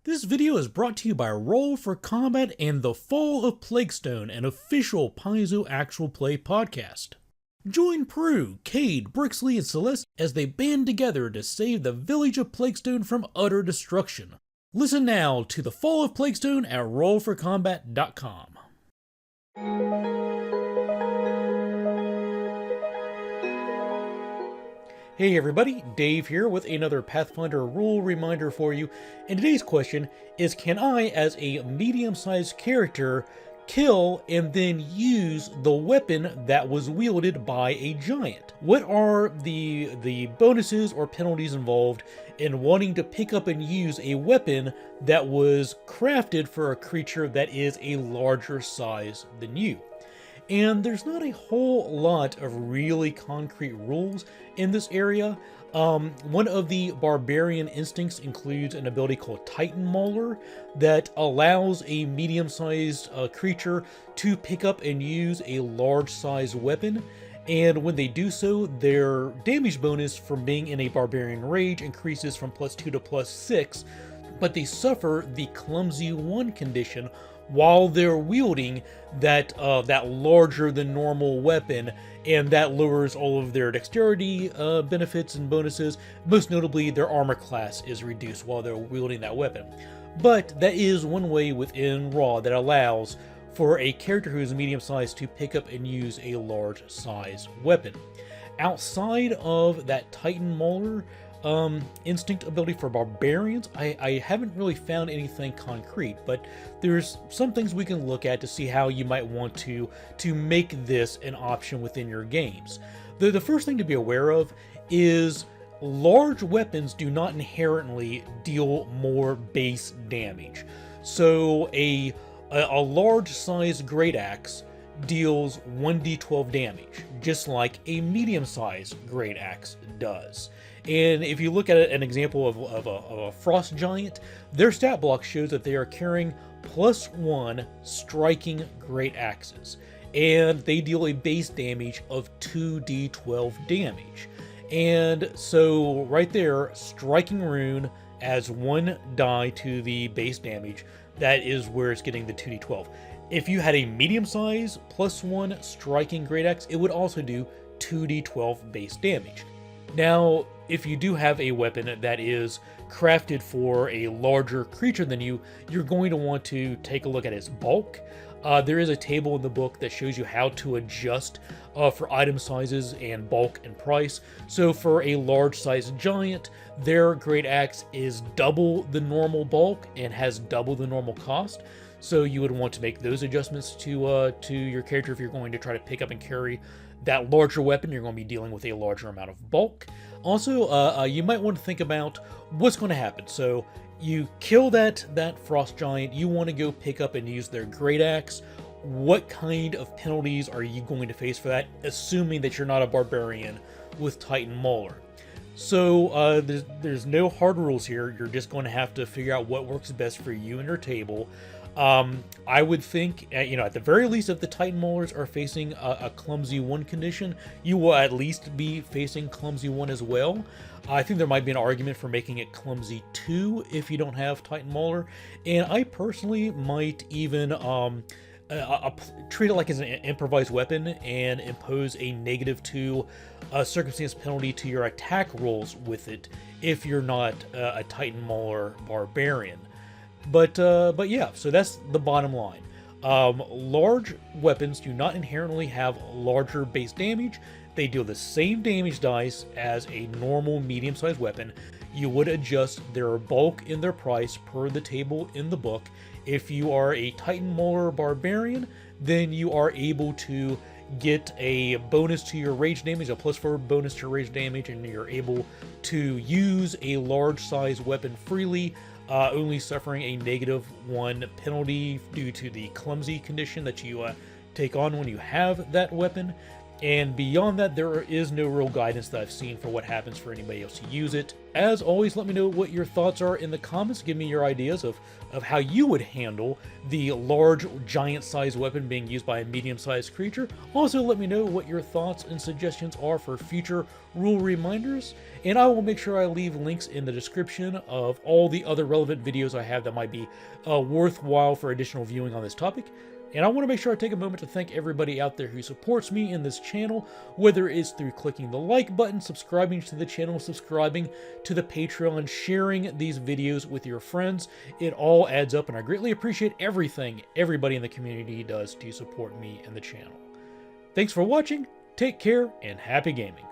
This video is brought to you by Roll for Combat and The Fall of Plaguestone, an official Paizo actual play podcast. Join Prue, Cade, Brixley, and Celeste as they band together to save the village of Plaguestone from utter destruction. Listen now to The Fall of Plaguestone at rollforcombat.com. Hey everybody, Dave here with another Pathfinder rule reminder for you, and today's question is, can I, as a medium-sized character, kill and then use the weapon that was wielded by a giant? What are the bonuses or penalties involved in wanting to pick up and use a weapon that was crafted for a creature that is a larger size than you? And there's not a whole lot of really concrete rules in this area. One of the barbarian instincts includes an ability called Titan Mauler that allows a medium-sized creature to pick up and use a large-sized weapon. And when they do so, their damage bonus from being in a barbarian rage increases from +2 to +6, but they suffer the Clumsy 1 condition while they're wielding that larger than normal weapon, and that lowers all of their dexterity benefits and bonuses. Most notably, their armor class is reduced while they're wielding that weapon. But that is one way within Raw that allows for a character who is medium-sized to pick up and use a large-size weapon. Outside of that Titan Mauler instinct ability for barbarians, I haven't really found anything concrete, but there's some things we can look at to see how you might want to make this an option within your games. The first thing to be aware of is large weapons do not inherently deal more base damage. So a large size great axe deals 1d12 damage, just like a medium-sized great axe does. And if you look at an example of a frost giant, their stat block shows that they are carrying +1 striking great axes, and they deal a base damage of 2d12 damage. And so right there, striking rune adds 1 die to the base damage. That is where it's getting the 2d12. If you had a medium size +1 striking great axe, it would also do 2d12 base damage. Now, if you do have a weapon that is crafted for a larger creature than you, you're going to want to take a look at its bulk. There is a table in the book that shows you how to adjust for item sizes and bulk and price. So for a large sized giant, their great axe is double the normal bulk and has double the normal cost. So you would want to make those adjustments to your character if you're going to try to pick up and carry that larger weapon. You're going to be dealing with a larger amount of bulk. Also, you might want to think about what's going to happen. So you kill that frost giant, you want to go pick up and use their great axe. What kind of penalties are you going to face for that, assuming that you're not a barbarian with Titan Mauler? So there's no hard rules here. You're just going to have to figure out what works best for you and your table. I would think, at the very least, if the Titan Maulers are facing a Clumsy 1 condition, you will at least be facing Clumsy 1 as well. I think there might be an argument for making it Clumsy 2 if you don't have Titan Mauler, and I personally might even treat it like as an improvised weapon and impose a -2 circumstance penalty to your attack rolls with it if you're not a Titan Mauler barbarian. But yeah, so that's the bottom line. Large weapons do not inherently have larger base damage. They deal the same damage dice as a normal medium-sized weapon. You would adjust their bulk in their price per the table in the book. If you are a Titan Mauler barbarian, then you are able to get a bonus to your rage damage, a +4 bonus to your rage damage, and you're able to use a large size weapon freely, only suffering a -1 penalty due to the clumsy condition that you take on when you have that weapon. And beyond that, there is no real guidance that I've seen for what happens for anybody else to use it. As always, let me know what your thoughts are in the comments. Give me your ideas of how you would handle the large, giant-sized weapon being used by a medium-sized creature. Also, let me know what your thoughts and suggestions are for future rule reminders. And I will make sure I leave links in the description of all the other relevant videos I have that might be worthwhile for additional viewing on this topic. And I want to make sure I take a moment to thank everybody out there who supports me in this channel, whether it's through clicking the like button, subscribing to the channel, subscribing to the Patreon, sharing these videos with your friends. It all adds up, and I greatly appreciate everything everybody in the community does to support me and the channel. Thanks for watching, take care, and happy gaming.